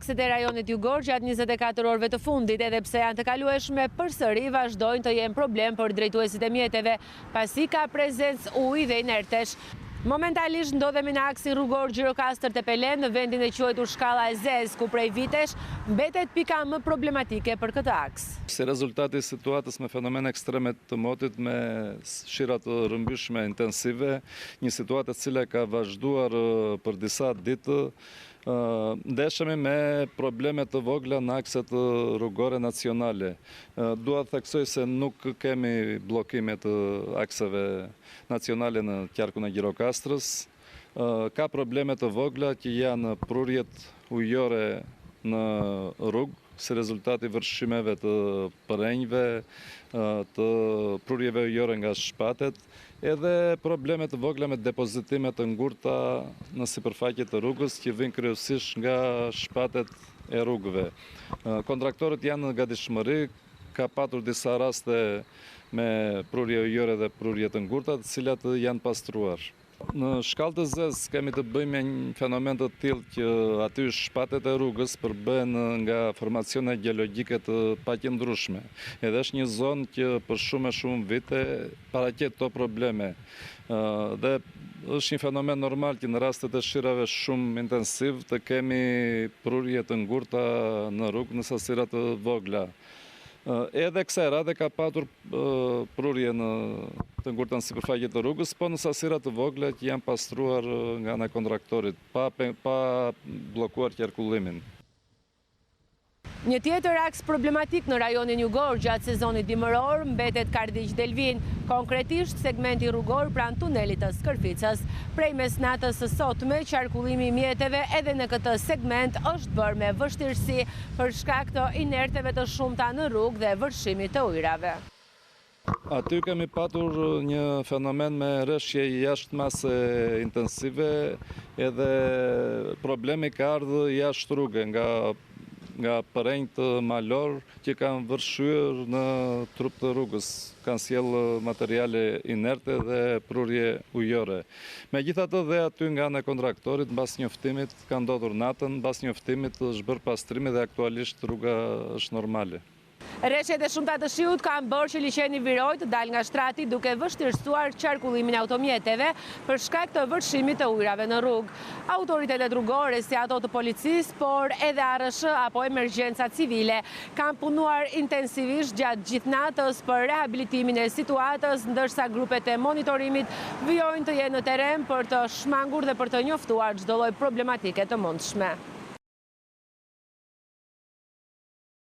akset e rajonit jugor gjatë 24 orëve të fundit, edhe pse janë të kalueshme përsëri vazhdojnë të jenë problem për drejtuesit e mjeteve, pasi ka prezencë ujë dhe inertesh. Momentalisht ndodhemi në aksin rrugor Gjirokastër Tepelen në vendin e quajtur Shkalla e Zez, ku prej vitesh mbetet pika më problematike për këtë aks. Si rezultati i situatës me fenomene ekstreme të motit me shira të rrëmbyshme intensive, një situatë e cila ka vazhduar për disa ditë, ndeshemi me probleme të vogla në akset rrugore nacionale. Dua të theksoj se nuk kemi bllokime të akseve nacionale në qarkun e Gjirokastrës. Ka probleme të vogla që janë prurjet ujore në rrugë, si rezultati vërshimeve të përrenjve, të prurjeve ujore nga shpatet, edhe probleme të vogla me depozitime të ngurta në sipërfaqe të rrugës që vijnë kryesisht nga shpatet e rrugëve. Kontraktorët janë në gatishmëri, ka patur disa raste me prurje ujore dhe prurje të ngurta, të cilat janë pastruar. Në Shkallë të Zez kemi të bëjmë me një fenomen të tillë që aty shpatet e rrugës përbëhen nga formacione gjeologjike të paqëndrueshme. Edhe është një zonë që për shumë vite paraqet këto probleme. Dhe është një fenomen normal që në rastet e shirave shumë intensiv të kemi prurje të ngurta në rrugë në sasira të vogla. Edhe kësaj radhe ka patur prurje të ngurta në sipërfaqe të rrugës, po në sasira të vogla që janë pastruar nga ana e kontraktorit, pa bllokuar qarkullimin. Një tjetër aks problematik në rajonin jugor gjatë sezonit dimëror mbetet Karditj Delvin, konkretisht segmenti rrugor pranë tunelit të Skërficës. Prej mesnatës së sotme, qarkullimi i mjeteve edhe në këtë segment është bërë me vështirësi për shkak të inerteve të shumta në rrugë dhe vërshimit të ujrave. Aty kemi patur një fenomen me rreshje jashtëmase intensive, edhe problemi ka ardhur jashtë rrugë nga përrenj të malor që kanë vërshyer në trup të rrugës, kanë sjellë materiale inerte dhe prurje ujore. Megjithatë dhe aty nga ana e kontraktorit mbas njoftimit ka ndodhur natën, mbas njoftimit është bërë pastrimi dhe aktualisht rruga është normale. Rreshjet e shumta të shiut kanë bërë që liçeni Viroj të dalë nga shtrati duke vështirësuar qarkullimin e automjeteve për shkak të vërshimit të ujrave në rrugë. Autoritetet rrugore si ato të policisë, por edhe ARSH apo emergjenca civile kanë punuar intensivisht gjatë gjithë natës për rehabilitimin e situatës, ndërsa grupet e monitorimit vijojnë të jenë në terren për të shmangur dhe për të njoftuar çdo lloj problematike të mundshme.